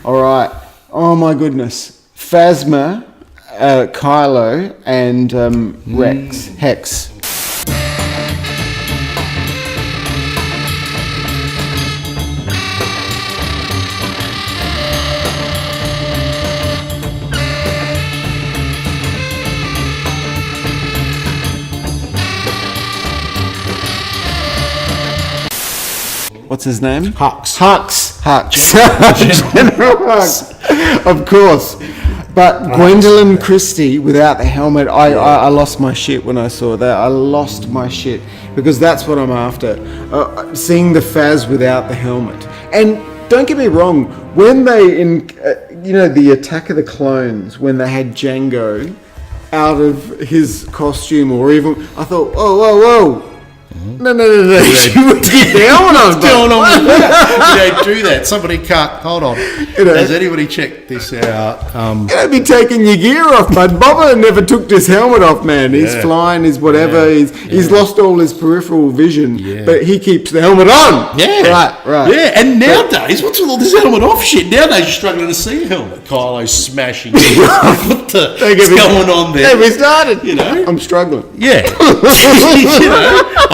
All right. Oh my goodness. Phasma, Kylo, and Hex. What's his name? Hux. General Hux. Of course. But Gwendolyn Christie without the helmet, I lost my shit when I saw that. I lost my shit because that's what I'm after. Seeing the Phas without the helmet. And don't get me wrong, when they, the Attack of the Clones, when they had Jango out of his costume or even, I thought, whoa. No. You would get down on You don't do that. Somebody cut. Hold on. Has anybody checked this out? You'd be taking your gear off, but Boba never took his helmet off, man. He's flying, he's whatever. He's lost all his peripheral vision, but he keeps the helmet on. Yeah. Right. Yeah, and nowadays, what's with all this helmet off shit? Nowadays, you're struggling to see a helmet. Kylo's smashing. What's going on there? Hey, we started. I'm struggling. Yeah.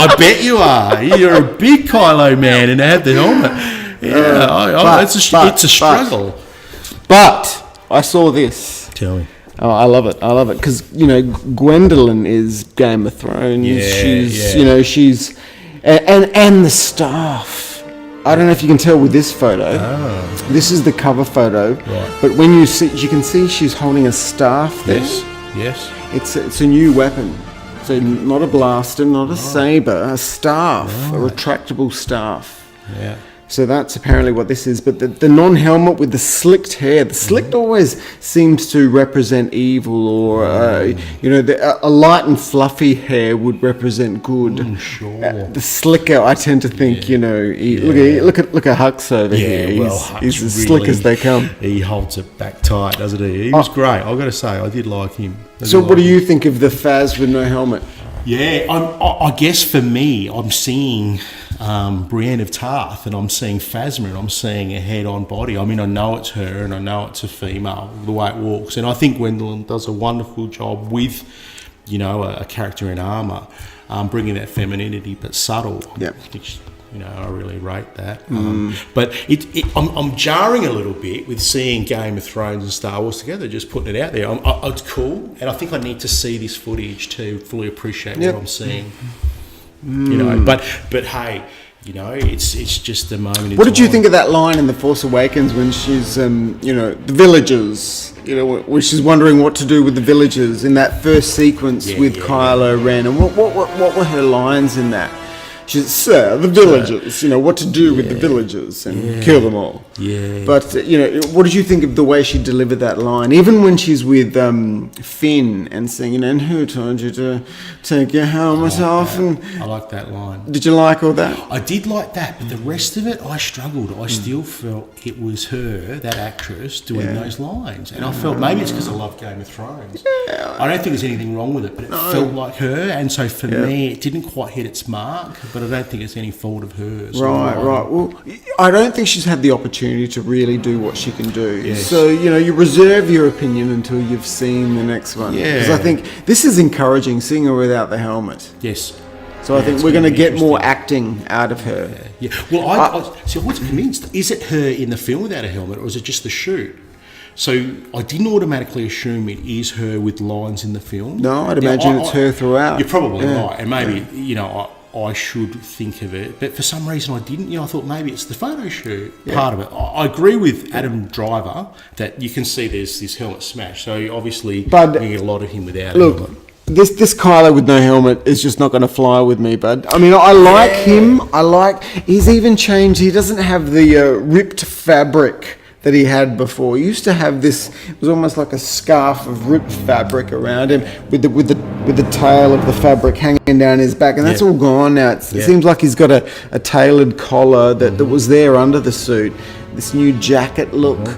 I bet you are. You're a big Kylo man, and to have the helmet. Yeah, it's a struggle. But I saw this. Tell me. Oh, I love it because Gwendolyn is Game of Thrones. She's and the staff. I don't know if you can tell with this photo. Oh. This is the cover photo. Right. But when you can see she's holding a staff there. Yes. It's a new weapon. So not a blaster, not a saber, a staff, a retractable staff. Yeah. So that's apparently what this is. But the non-helmet with the slicked hair, the slicked always seems to represent evil, or a light and fluffy hair would represent good. Sure. The slicker, I tend to think, look at Hux over here. He's as slick as they come. He holds it back tight, doesn't he? He was great. I've got to say, I did like him. So what do you think of the Phas with no helmet? Yeah, I guess for me, I'm seeing Brienne of Tarth, and I'm seeing Phasma, and I'm seeing a head-on body. I mean, I know it's her, and I know it's a female, the way it walks. And I think Gwendolyn does a wonderful job with, a character in armour, bringing that femininity, but subtle. Yeah. Which, I really rate that. But I'm jarring a little bit with seeing Game of Thrones and Star Wars together, just putting it out there. It's cool, and I think I need to see this footage to fully appreciate what I'm seeing. But hey, it's just a moment in What did time. you think of that line in The Force Awakens when she's, the villagers, when she's wondering what to do with the villagers in that first sequence with Kylo Ren, and what were her lines in that? She said, "Sir, the villagers, what to do with the villagers and kill them all." Yeah. But, what did you think of the way she delivered that line? Even when she's with Finn and saying, and who told you to take your helmet off? And I like that line. Did you like all that? I did like that, but the rest of it, I struggled. I still felt it was her, that actress, doing those lines. And I felt maybe it's because I love Game of Thrones. Yeah. I don't think there's anything wrong with it, but it felt like her. And so for me, it didn't quite hit its mark. But I don't think it's any fault of hers. Right. Well, I don't think she's had the opportunity to really do what she can do. Yes. So, you reserve your opinion until you've seen the next one. Yeah. Because I think this is encouraging, seeing her without the helmet. Yes. So I think we're going to get more acting out of her. Yeah. Well, I wasn't convinced. Is it her in the film without a helmet, or is it just the shoot? So I didn't automatically assume it is her with lines in the film. No, I'd imagine it's her throughout. You're probably right. And maybe, I should think of it, but for some reason I didn't. I thought maybe it's the photo shoot part of it. I agree with Adam Driver that you can see there's this helmet smash. So obviously, you get a lot of him without a helmet. This Kylo with no helmet is just not going to fly with me, bud. I mean, I like him. He's even changed. He doesn't have the ripped fabric that he had before. He used to have this. It was almost like a scarf of ripped fabric around him with the tail of the fabric hanging down his back, and that's all gone now. It seems like he's got a tailored collar that was there under the suit. This new jacket look.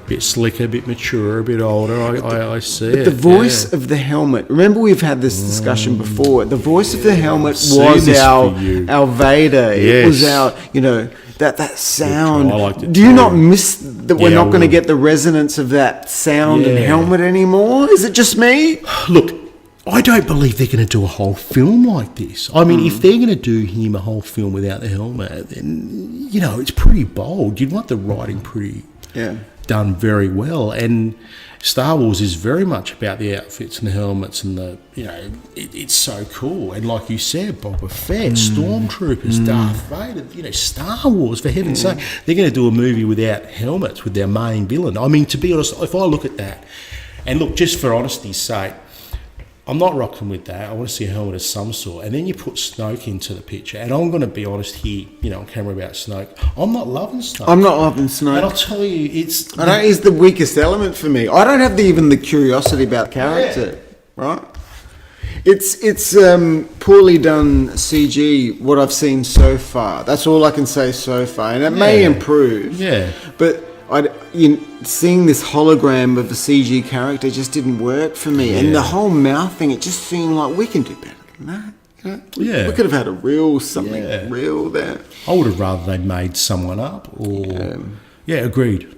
Bit slicker, a bit mature, a bit older. I see it. But the voice of the helmet. Remember, we've had this discussion before. The voice of the helmet was our Vader. It was our that sound. I liked it Do you too. not miss that we're Yeah, not I going to would. get the resonance of that sound and Yeah. helmet anymore? Is it just me? Look, I don't believe they're going to do a whole film like this. I mean, if they're going to do him a whole film without the helmet, then, you know, it's pretty bold. You'd want the writing pretty done very well. And Star Wars is very much about the outfits and the helmets and the, you know, it's so cool. And like you said, Boba Fett, Stormtroopers, Darth Vader, you know, Star Wars, for heaven's sake. They're going to do a movie without helmets with their main villain. I mean, to be honest, if I look at that, and look, just for honesty's sake, I'm not rocking with that. I want to see a helmet of some sort. And then you put Snoke into the picture. And I'm going to be honest here, you know, on camera about Snoke. I'm not loving Snoke. I'm not loving Snoke. And I'll tell you, it's... I know he's the weakest element for me. I don't have even the curiosity about character, right? It's poorly done CG, what I've seen so far. That's all I can say so far. And it may improve. Yeah. But seeing this hologram of a CG character just didn't work for me. And the whole mouth thing, it just seemed like we can do better than that. You know? We could have had something real there. I would have rather they'd made someone up or... agreed.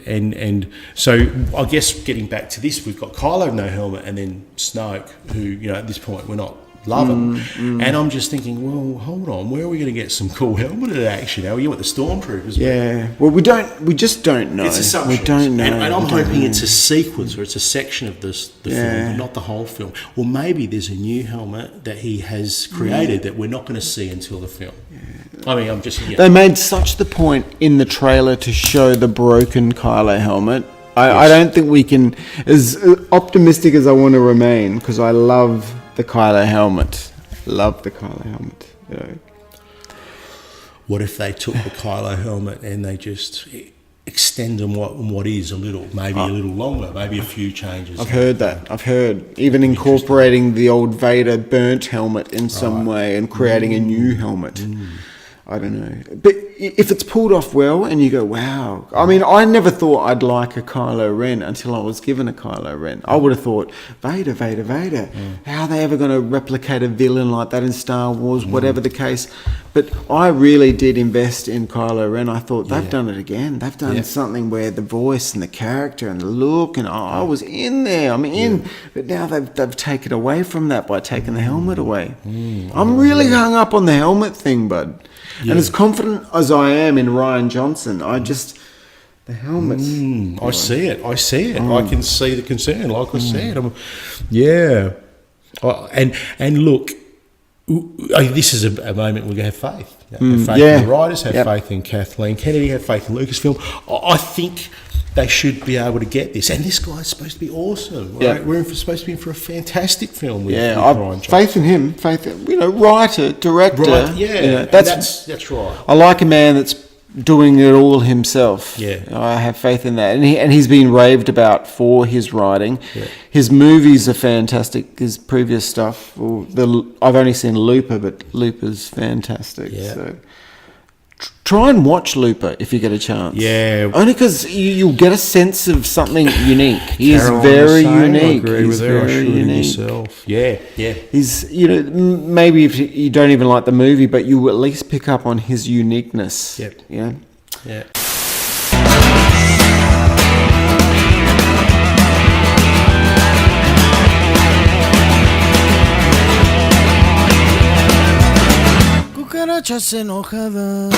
And so I guess getting back to this, we've got Kylo no helmet and then Snoke, who, you know, at this point we're not loving. And I'm just thinking, well, hold on, where are we going to get some cool helmeted action? Now you want the Stormtroopers? Yeah. Well, we just don't know. It's assumptions. We don't know. And I'm hoping it's a sequence or it's a section of the film, but not the whole film. Or maybe there's a new helmet that he has created that we're not going to see until the film. I mean, I'm just... They made such the point in the trailer to show the broken Kylo helmet. I don't think we can... As optimistic as I want to remain, because I love the Kylo helmet. Love the Kylo helmet. You know. What if they took the Kylo helmet and they just extend them what is a little, maybe a little longer, maybe a few changes? I've heard that. I've heard. Even incorporating the old Vader burnt helmet in some way and creating a new helmet. I don't know. But if it's pulled off well and you go, wow. I mean, I never thought I'd like a Kylo Ren until I was given a Kylo Ren. I would have thought, Vader. How are they ever going to replicate a villain like that in Star Wars, whatever the case? But I really did invest in Kylo Ren. I thought, they've done it again. They've done something where the voice and the character and the look, and I was in there. I'm in. But now they've taken away from that by taking the helmet away. I'm really hung up on the helmet thing, bud. And as confident as I am in Ryan Johnson, the helmet. I see it. I can see the concern, like I said. And look, this is a moment we're going to have faith. Have faith in the writers, have faith in Kathleen Kennedy, have faith in Lucasfilm. I think they should be able to get this. And this guy's supposed to be awesome. Right? We're supposed to be in for a fantastic film with Ryan Johnson. Faith in him. Writer, director. Right, that's right. I like a man that's doing it all himself. Yeah. I have faith in that. And he's been raved about for his writing. Yeah. His movies are fantastic. His previous stuff, I've only seen Looper, but Looper's fantastic. Yeah. So try and watch Looper if you get a chance. Yeah. Only because you'll get a sense of something unique. He is very unique. I agree with her. Yourself. Yeah. He's, maybe if you don't even like the movie, but you at least pick up on his uniqueness. Yep. Yeah. Yeah. Cucarachas enojadas